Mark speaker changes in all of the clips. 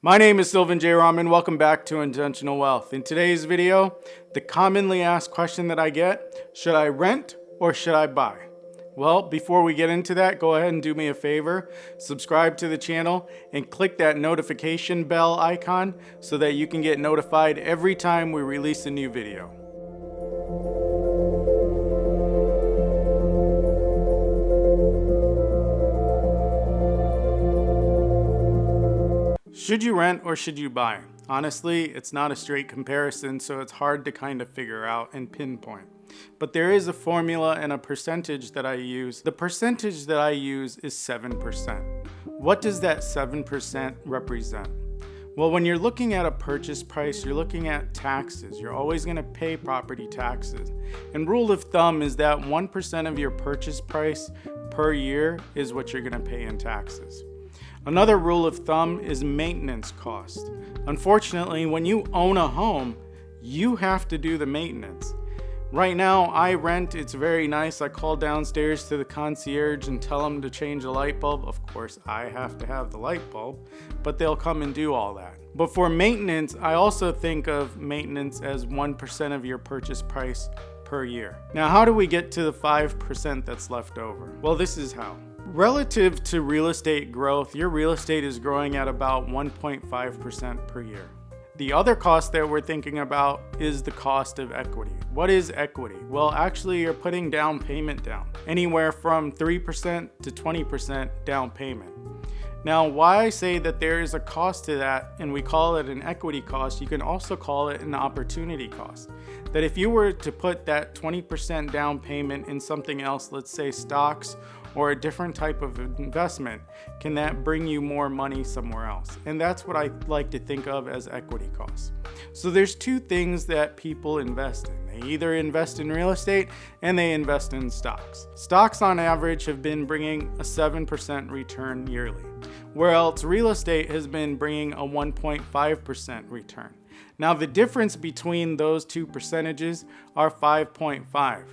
Speaker 1: My name is Sylvan J. Rahman. Welcome back to Intentional Wealth. In today's video, the commonly asked question that I get, should I rent or should I buy? Well, before we get into that, go ahead and do me a favor, subscribe to the channel and click that notification bell icon so that you can get notified every time we release a new video. Should you rent or should you buy? Honestly, it's not a straight comparison, so it's hard to kind of figure out and pinpoint. But there is a formula and a percentage that I use. The percentage that I use is 7%. What does that 7% represent? Well, when you're looking at a purchase price, you're looking at taxes. You're always going to pay property taxes. And rule of thumb is that 1% of your purchase price per year is what you're going to pay in taxes. Another rule of thumb is maintenance cost. Unfortunately, when you own a home, you have to do the maintenance. Right now, I rent. It's very nice. I call downstairs to the concierge and tell them to change the light bulb. Of course, I have to have the light bulb, but they'll come and do all that. But for maintenance, I also think of maintenance as 1% of your purchase price per year. Now, how do we get to the 5% that's left over? Well, this is how. Relative to real estate growth, your real estate is growing at about 1.5% per year. The other cost that we're thinking about is the cost of equity. What is equity? Well, actually, you're putting down payment down, anywhere from 3% to 20% down payment. Now, why I say that there is a cost to that, and we call it an equity cost, you can also call it an opportunity cost. That if you were to put that 20% down payment in something else, let's say stocks or a different type of investment, can that bring you more money somewhere else? And that's what I like to think of as equity costs. So there's two things that people invest in. They either invest in real estate and they invest in stocks. Stocks on average have been bringing a 7% return yearly, whereas real estate has been bringing a 1.5% return. Now the difference between those two percentages are 5.5.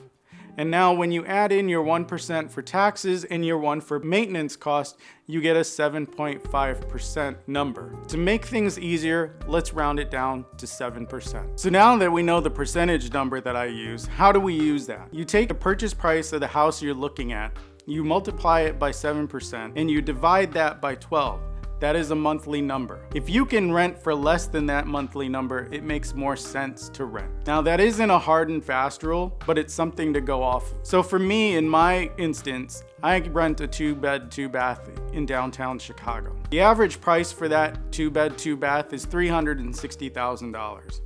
Speaker 1: And now when you add in your 1% for taxes and your 1% for maintenance cost, you get a 7.5% number. To make things easier, let's round it down to 7%. So now that we know the percentage number that I use, how do we use that? You take the purchase price of the house you're looking at, you multiply it by 7%, and you divide that by 12. That is a monthly number. If you can rent for less than that monthly number, it makes more sense to rent. Now that isn't a hard and fast rule, but it's something to go off. So for me, in my instance, I rent a 2-bed, 2-bath in downtown Chicago. The average price for that 2-bed, 2-bath is $360,000.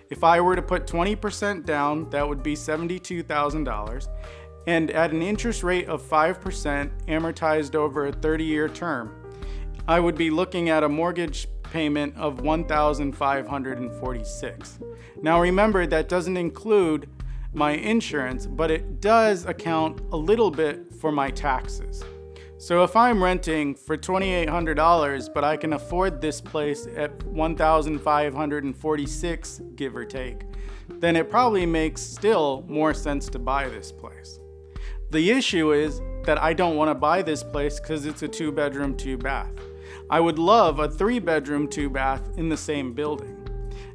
Speaker 1: If I were to put 20% down, that would be $72,000. And at an interest rate of 5% amortized over a 30-year term, I would be looking at a mortgage payment of $1,546. Now remember, that doesn't include my insurance, but it does account a little bit for my taxes. So if I'm renting for $2,800, but I can afford this place at $1,546, give or take, then it probably makes still more sense to buy this place. The issue is that I don't want to buy this place because it's a 2-bedroom, 2-bath. I would love a 3-bedroom, 2-bath in the same building.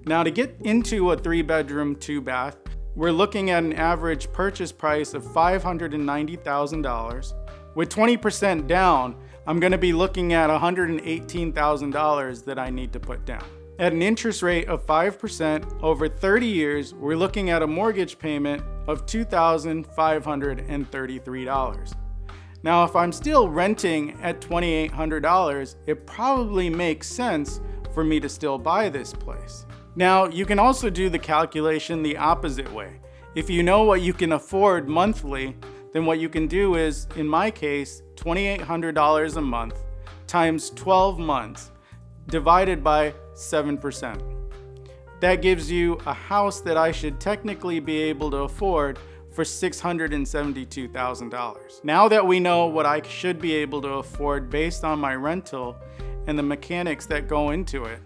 Speaker 1: Now to get into a 3-bedroom, 2-bath, we're looking at an average purchase price of $590,000. With 20% down, I'm going to be looking at $118,000 that I need to put down. At an interest rate of 5% over 30 years, we're looking at a mortgage payment of $2,533. Now, if I'm still renting at $2,800, it probably makes sense for me to still buy this place. Now, you can also do the calculation the opposite way. If you know what you can afford monthly, then what you can do is, in my case, $2,800 a month times 12 months divided by 7%. That gives you a house that I should technically be able to afford for $672,000. Now that we know what I should be able to afford based on my rental and the mechanics that go into it,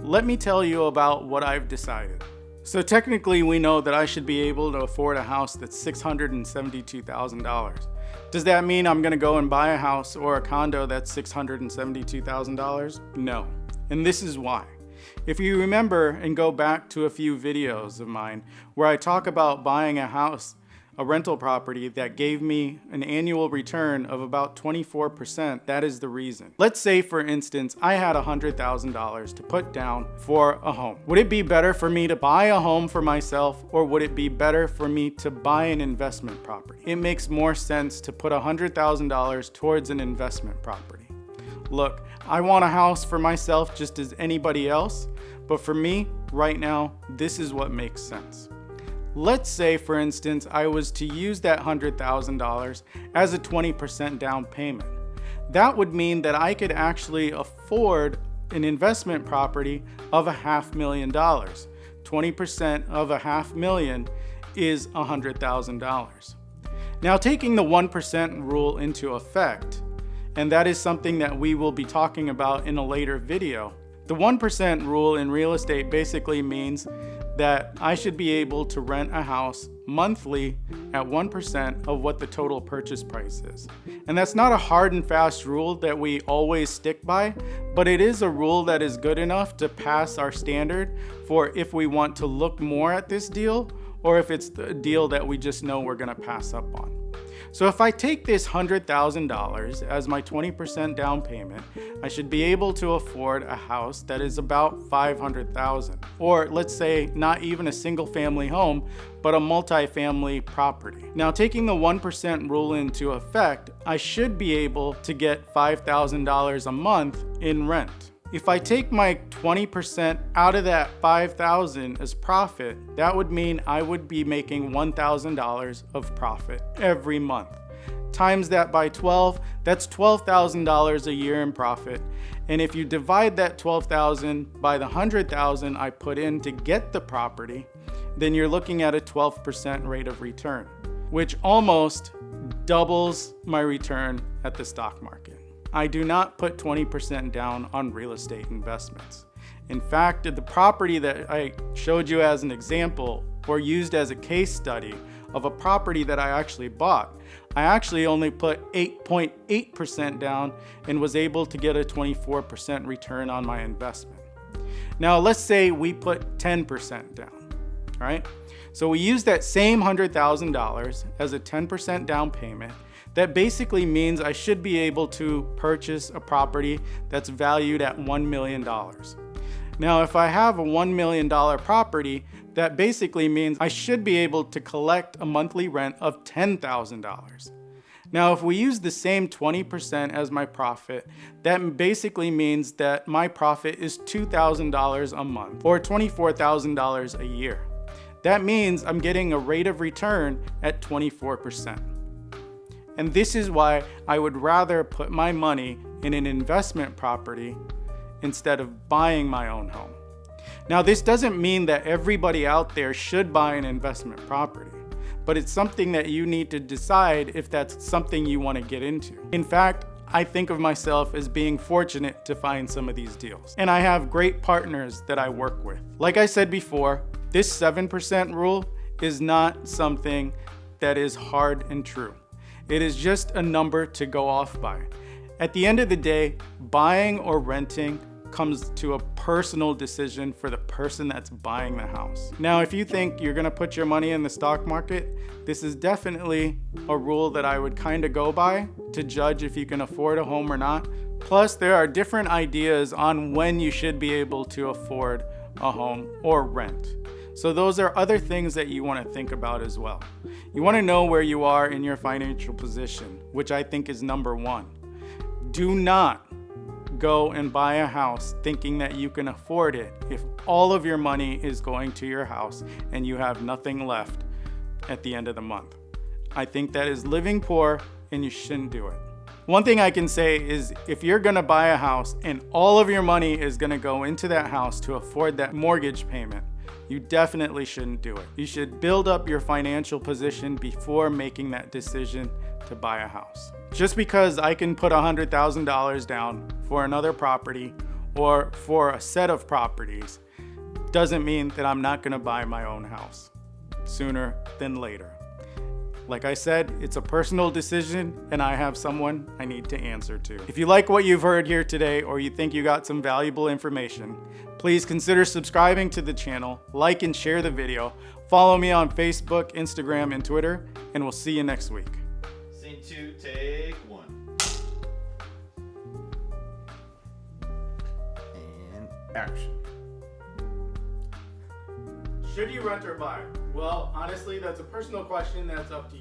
Speaker 1: let me tell you about what I've decided. So technically we know that I should be able to afford a house that's $672,000. Does that mean I'm gonna go and buy a house or a condo that's $672,000? No. And this is why. If you remember and go back to a few videos of mine where I talk about buying a house, a rental property that gave me an annual return of about 24%, that is the reason. Let's say, for instance, I had $100,000 to put down for a home. Would it be better for me to buy a home for myself, or would it be better for me to buy an investment property? It makes more sense to put $100,000 towards an investment property. Look, I want a house for myself just as anybody else, but for me, right now, this is what makes sense. Let's say, for instance, I was to use that $100,000 as a 20% down payment. That would mean that I could actually afford an investment property of $500,000. 20% of $500,000 is $100,000. Now, taking the 1% rule into effect, and that is something that we will be talking about in a later video. The 1% rule in real estate basically means that I should be able to rent a house monthly at 1% of what the total purchase price is. And that's not a hard and fast rule that we always stick by, but it is a rule that is good enough to pass our standard for if we want to look more at this deal, or if it's the deal that we just know we're gonna pass up on. So if I take this $100,000 as my 20% down payment, I should be able to afford a house that is about $500,000, or let's say not even a single family home, but a multi-family property. Now, taking the 1% rule into effect, I should be able to get $5,000 a month in rent. If I take my 20% out of that $5,000 as profit, that would mean I would be making $1,000 of profit every month. Times that by 12, that's $12,000 a year in profit. And if you divide that $12,000 by the $100,000 I put in to get the property, then you're looking at a 12% rate of return, which almost doubles my return at the stock market. I do not put 20% down on real estate investments. In fact, the property that I showed you as an example or used as a case study of a property that I actually bought, I actually only put 8.8% down and was able to get a 24% return on my investment. Now, let's say we put 10% down, right? So we use that same $100,000 as a 10% down payment. That basically means I should be able to purchase a property that's valued at $1 million. Now, if I have a $1 million property, that basically means I should be able to collect a monthly rent of $10,000. Now, if we use the same 20% as my profit, that basically means that my profit is $2,000 a month or $24,000 a year. That means I'm getting a rate of return at 24%. And this is why I would rather put my money in an investment property instead of buying my own home. Now, this doesn't mean that everybody out there should buy an investment property, but it's something that you need to decide if that's something you want to get into. In fact, I think of myself as being fortunate to find some of these deals. And I have great partners that I work with. Like I said before, this 7% rule is not something that is hard and true. It is just a number to go off by. At the end of the day, buying or renting comes to a personal decision for the person that's buying the house. Now, if you think you're gonna put your money in the stock market, this is definitely a rule that I would kind of go by to judge if you can afford a home or not. Plus, there are different ideas on when you should be able to afford a home or rent. So those are other things that you want to think about as well. You want to know where you are in your financial position, which I think is number one. Do not go and buy a house thinking that you can afford it if all of your money is going to your house and you have nothing left at the end of the month. I think that is living poor and you shouldn't do it. One thing I can say is if you're gonna buy a house and all of your money is gonna go into that house to afford that mortgage payment, you definitely shouldn't do it. You should build up your financial position before making that decision to buy a house. Just because I can put $100,000 down for another property or for a set of properties doesn't mean that I'm not gonna buy my own house sooner than later. Like I said, it's a personal decision and I have someone I need to answer to. If you like what you've heard here today or you think you got some valuable information, please consider subscribing to the channel, like and share the video, follow me on Facebook, Instagram, and Twitter, and we'll see you next week.
Speaker 2: Scene 2, take 1. And action.
Speaker 1: Should you rent or buy? Well, honestly, that's a personal question that's up to you.